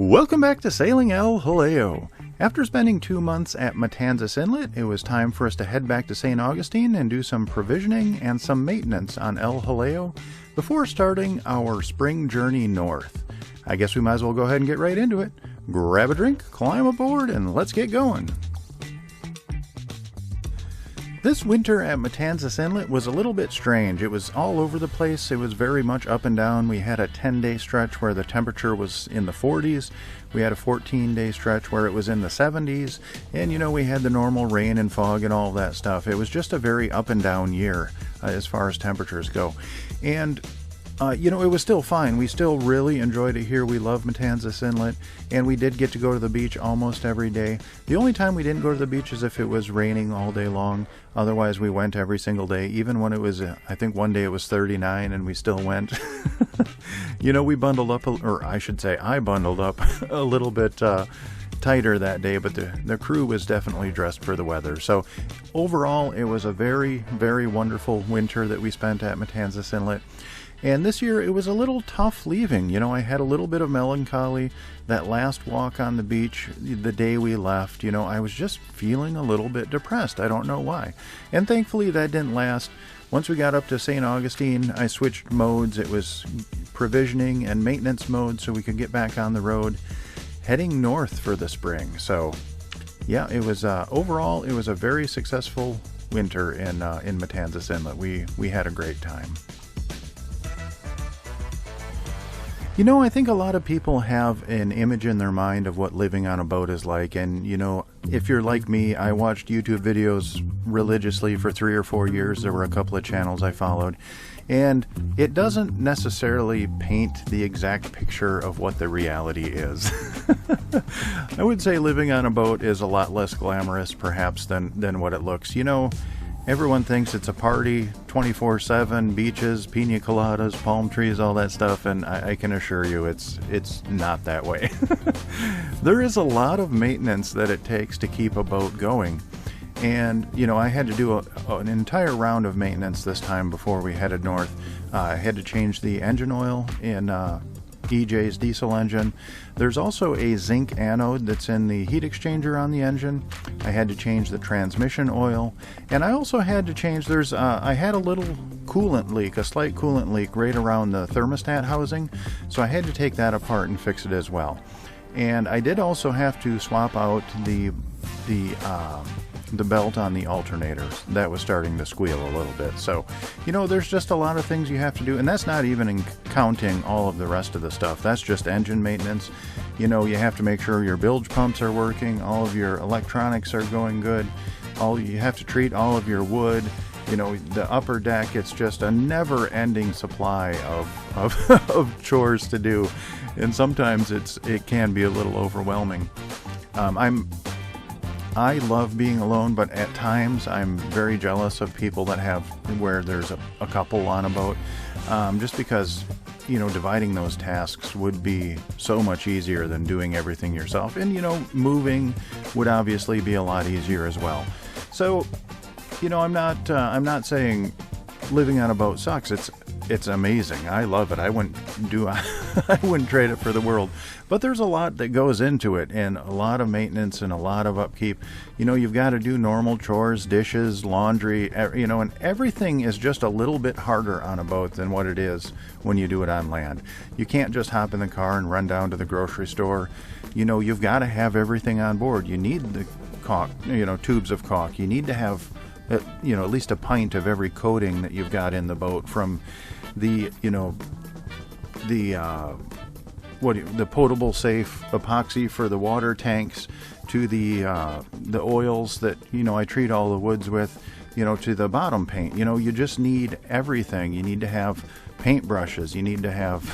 Welcome back to Sailing El Jaleo. After spending 2 months at Matanzas Inlet, it was time for us to head back to St. Augustine and do some provisioning and some maintenance on El Jaleo before starting our spring journey north. I guess we might as well go ahead and get right into it. Grab a drink, climb aboard, and let's get going. This winter at Matanzas Inlet was a little bit strange. It was all over the place. It was very much up and down. We had a 10-day stretch where the temperature was in the 40s. We had a 14-day stretch where it was in the 70s. And, we had the normal rain and fog and all that stuff. It was just a very up and down year as far as temperatures go. And it was still fine. We still really enjoyed it here. We love Matanzas Inlet, and we did get to go to the beach almost every day. The only time we didn't go to the beach is if it was raining all day long. Otherwise, we went every single day, even when it was, I think one day it was 39, and we still went. We bundled up, or I should say I bundled up a little bit tighter that day, but the crew was definitely dressed for the weather. So overall, it was a very, very wonderful winter that we spent at Matanzas Inlet. And this year, it was a little tough leaving. I had a little bit of melancholy. That last walk on the beach, the day we left, I was just feeling a little bit depressed. I don't know why. And thankfully, that didn't last. Once we got up to St. Augustine, I switched modes. It was provisioning and maintenance mode so we could get back on the road, heading north for the spring. So, yeah, it was overall, it was a very successful winter in Matanzas Inlet. We had a great time. I think a lot of people have an image in their mind of what living on a boat is like. And, if you're like me, I watched YouTube videos religiously for 3 or 4 years. There were a couple of channels I followed. And it doesn't necessarily paint the exact picture of what the reality is. I would say living on a boat is a lot less glamorous, perhaps, than what it looks. Everyone thinks it's a party, 24/7, beaches, pina coladas, palm trees, all that stuff, and I can assure you it's not that way. There is a lot of maintenance that it takes to keep a boat going. And, I had to do an entire round of maintenance this time before we headed north. I had to change the engine oil in EJ's diesel engine. There's also a zinc anode that's in the heat exchanger on the engine. I had to change the transmission oil, and I also had to change, I had a little coolant leak, a slight coolant leak right around the thermostat housing, so I had to take that apart and fix it as well. And I did also have to swap out the belt on the alternators. That was starting to squeal a little bit. So, there's just a lot of things you have to do, and that's not even counting all of the rest of the stuff. That's just engine maintenance. You have to make sure your bilge pumps are working, all of your electronics are going good, you have to treat all of your wood. The upper deck, it's just a never-ending supply of chores to do, and sometimes it can be a little overwhelming. I love being alone, but at times I'm very jealous of people that where there's a couple on a boat, just because, dividing those tasks would be so much easier than doing everything yourself. And, moving would obviously be a lot easier as well. So, I'm not saying living on a boat sucks. It's amazing. I love it. I wouldn't trade it for the world. But there's a lot that goes into it, and a lot of maintenance and a lot of upkeep. You've got to do normal chores, dishes, laundry, and everything is just a little bit harder on a boat than what it is when you do it on land. You can't just hop in the car and run down to the grocery store. You've got to have everything on board. You need the caulk, tubes of caulk. You need to have at least a pint of every coating that you've got in the boat, from the potable safe epoxy for the water tanks to the oils that I treat all the woods with, to the bottom paint. You just need everything. You need to have paint brushes. You need to have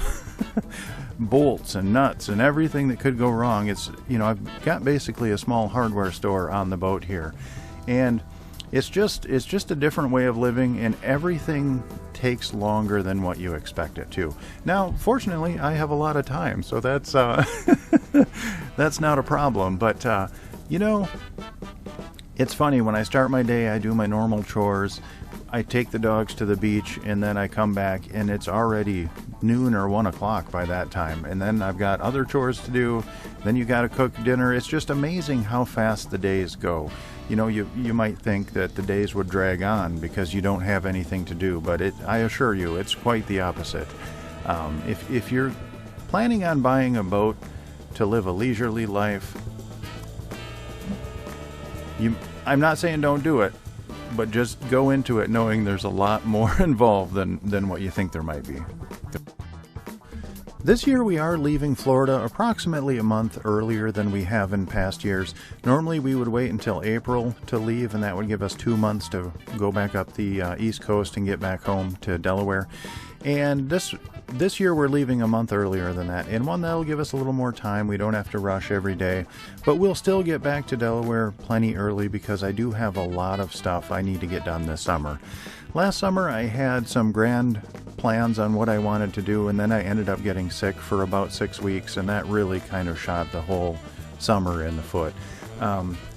bolts and nuts and everything that could go wrong. I've got basically a small hardware store on the boat here, and it's just a different way of living, and everything takes longer than what you expect it to. Now, fortunately, I have a lot of time, so that's that's not a problem. But it's funny, when I start my day, I do my normal chores. I take the dogs to the beach, and then I come back, and it's already noon or 1 o'clock by that time. And then I've got other chores to do. Then you got to cook dinner. It's just amazing how fast the days go. You know, you might think that the days would drag on because you don't have anything to do, but I assure you, it's quite the opposite. If you're planning on buying a boat to live a leisurely life, I'm not saying don't do it, but just go into it knowing there's a lot more involved than what you think there might be. This year we are leaving Florida approximately a month earlier than we have in past years. Normally we would wait until April to leave, and that would give us 2 months to go back up the East Coast and get back home to Delaware. And this year we're leaving a month earlier than that, and one, that'll give us a little more time. We don't have to rush every day, but we'll still get back to Delaware plenty early because I do have a lot of stuff I need to get done this summer. Last summer I had some grand plans on what I wanted to do, and then I ended up getting sick for about 6 weeks, and that really kind of shot the whole summer in the foot.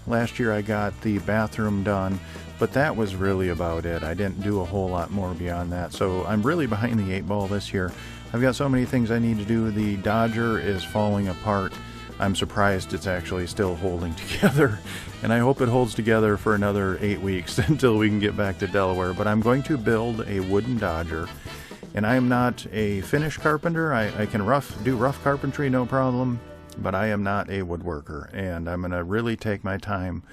Last year I got the bathroom done, but that was really about it. I didn't do a whole lot more beyond that, so I'm really behind the 8 ball this year. I've got so many things I need to do. The Dodger is falling apart. I'm surprised it's actually still holding together, and I hope it holds together for another 8 weeks until we can get back to Delaware. But I'm going to build a wooden Dodger, and I am not a finish carpenter. I can do rough carpentry, no problem, but I am not a woodworker, and I'm going to really take my time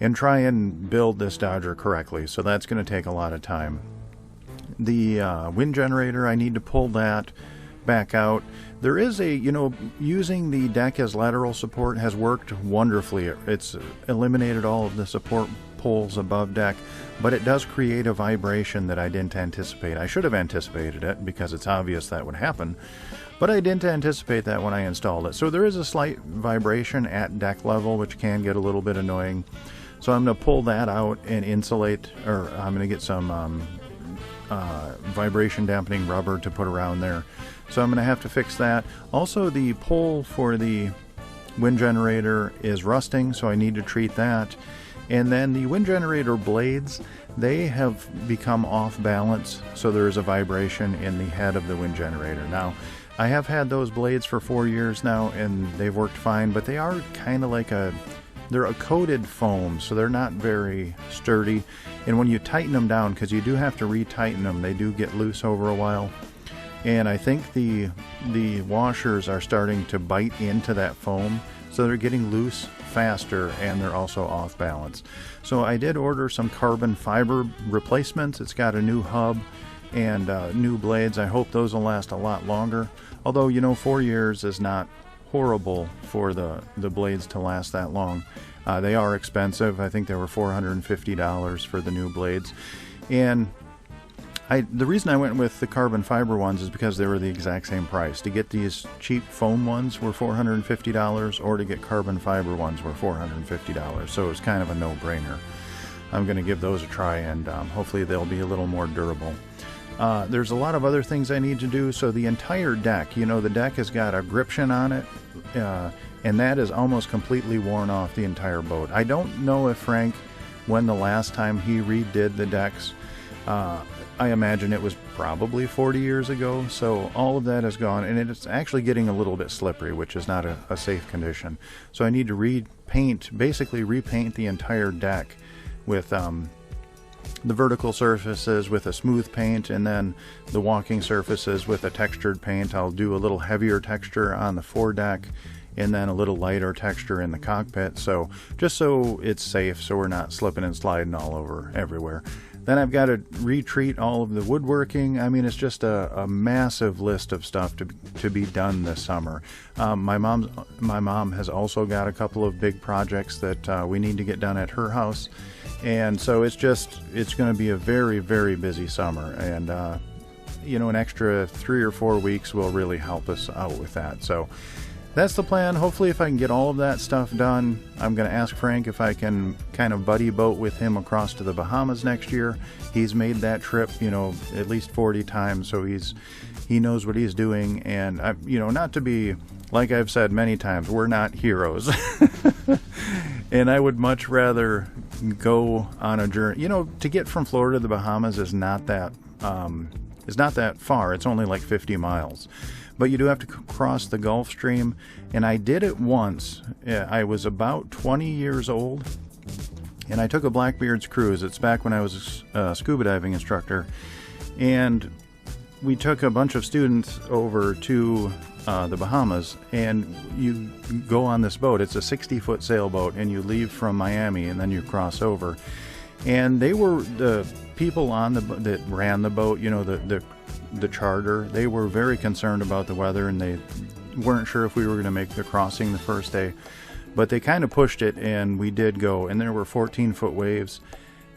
and try and build this Dodger correctly, so that's going to take a lot of time. The wind generator, I need to pull that back out. There is using the deck as lateral support has worked wonderfully. It's eliminated all of the support poles above deck, but it does create a vibration that I didn't anticipate. I should have anticipated it because it's obvious that would happen, but I didn't anticipate that when I installed it. So there is a slight vibration at deck level, which can get a little bit annoying. So I'm going to pull that out and insulate, or I'm going to get some vibration dampening rubber to put around there. So I'm going to have to fix that. Also, the pole for the wind generator is rusting, so I need to treat that. And then the wind generator blades, they have become off balance, so there is a vibration in the head of the wind generator. Now, I have had those blades for 4 years now, and they've worked fine, but they are kind of like they're a coated foam, so they're not very sturdy. And when you tighten them down, because you do have to retighten them, they do get loose over a while. And I think the washers are starting to bite into that foam, so they're getting loose faster, and they're also off balance. So I did order some carbon fiber replacements. It's got a new hub and new blades. I hope those will last a lot longer. Although, 4 years is not horrible for the blades to last that long. They are expensive. I think they were $450 for the new blades. And the reason I went with the carbon fiber ones is because they were the exact same price. To get these cheap foam ones were $450, or to get carbon fiber ones were $450. So it was kind of a no-brainer. I'm going to give those a try, and hopefully they'll be a little more durable. There's a lot of other things I need to do. So the entire deck, the deck has got a gription on it, and that is almost completely worn off the entire boat. I don't know if Frank, when the last time he redid the decks, I imagine it was probably 40 years ago, so all of that is gone, and it's actually getting a little bit slippery, which is not a safe condition. So I need to basically repaint the entire deck with the vertical surfaces with a smooth paint, and then the walking surfaces with a textured paint. I'll do a little heavier texture on the foredeck, and then a little lighter texture in the cockpit, so just so it's safe, so we're not slipping and sliding all over everywhere. Then I've got to retreat all of the woodworking. I mean, it's just a massive list of stuff to be done this summer. My mom has also got a couple of big projects that we need to get done at her house, and so it's going to be a very, very busy summer, and an extra 3 or 4 weeks will really help us out with that. So that's the plan. Hopefully, if I can get all of that stuff done, I'm going to ask Frank if I can kind of buddy boat with him across to the Bahamas next year. He's made that trip, at least 40 times, so he knows what he's doing. And not to be, like I've said many times, we're not heroes. And I would much rather go on a journey. You know, to get from Florida to the Bahamas is not that far. It's only like 50 miles. But you do have to cross the Gulf Stream, and I did it once. I was about 20 years old, and I took a Blackbeard's cruise. It's back when I was a scuba diving instructor, and we took a bunch of students over to the Bahamas, and you go on this boat. It's a 60-foot sailboat, and you leave from Miami, and then you cross over. And they were the people on the that ran the boat, you know, the charter. They were very concerned about the weather, and they weren't sure if we were going to make the crossing the first day. But they kind of pushed it, and we did go. And there were 14-foot waves.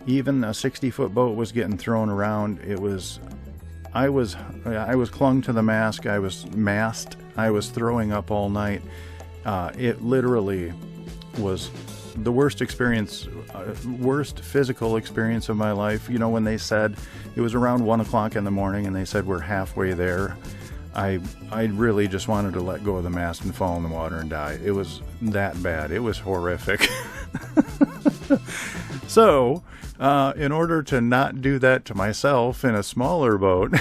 Even a 60-foot boat was getting thrown around. I was clung to the mast. I was throwing up all night. It literally was the worst experience, worst physical experience of my life. You know, when they said it was around 1 o'clock in the morning and they said we're halfway there, I really just wanted to let go of the mast and fall in the water and die. It was that bad. It was horrific. So, in order to not do that to myself in a smaller boat,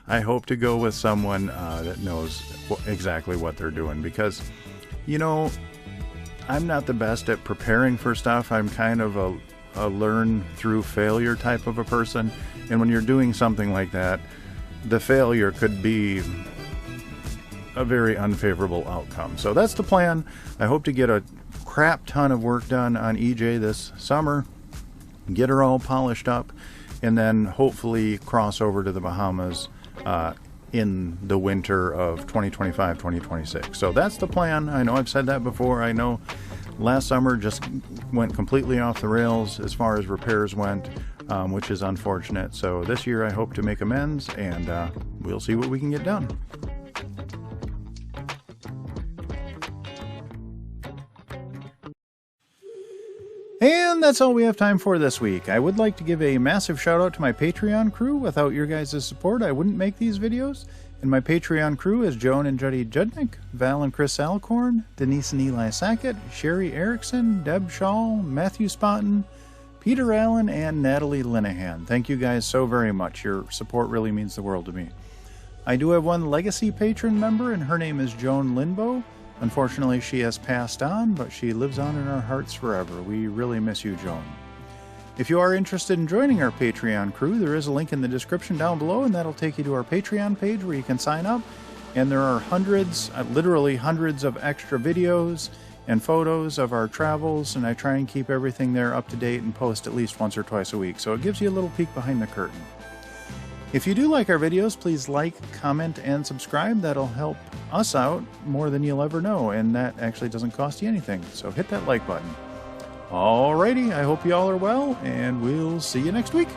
I hope to go with someone that knows exactly what they're doing, because, you know, I'm not the best at preparing for stuff. I'm kind of a learn through failure type of a person. And when you're doing something like that, the failure could be a very unfavorable outcome. So that's the plan. I hope to get a crap ton of work done on EJ this summer, get her all polished up, and then hopefully cross over to the Bahamas in the winter of 2025-2026. So that's the plan. I know I've said that before. I know last summer just went completely off the rails as far as repairs went, which is unfortunate. So this year I hope to make amends, and we'll see what we can get done. And that's all we have time for this week. I would like to give a massive shout out to my Patreon crew. Without your guys' support, I wouldn't make these videos. And my Patreon crew is Joan and Juddy Judnick, Val and Chris Alcorn, Denise and Eli Sackett, Sherry Erickson, Deb Shaw, Matthew Spotton, Peter Allen, and Natalie Linehan. Thank you guys so very much. Your support really means the world to me. I do have one legacy patron member, and her name is Joan Linbo. Unfortunately, she has passed on, but she lives on in our hearts forever. We really miss you, Joan. If you are interested in joining our Patreon crew, there is a link in the description down below, and that'll take you to our Patreon page where you can sign up. And there are hundreds, literally hundreds of extra videos and photos of our travels, and I try and keep everything there up to date and post at least once or twice a week, so it gives you a little peek behind the curtain. If you do like our videos, please like, comment, and subscribe. That'll help us out more than you'll ever know, and that actually doesn't cost you anything, so hit that like button. Alrighty, I hope you all are well, and we'll see you next week.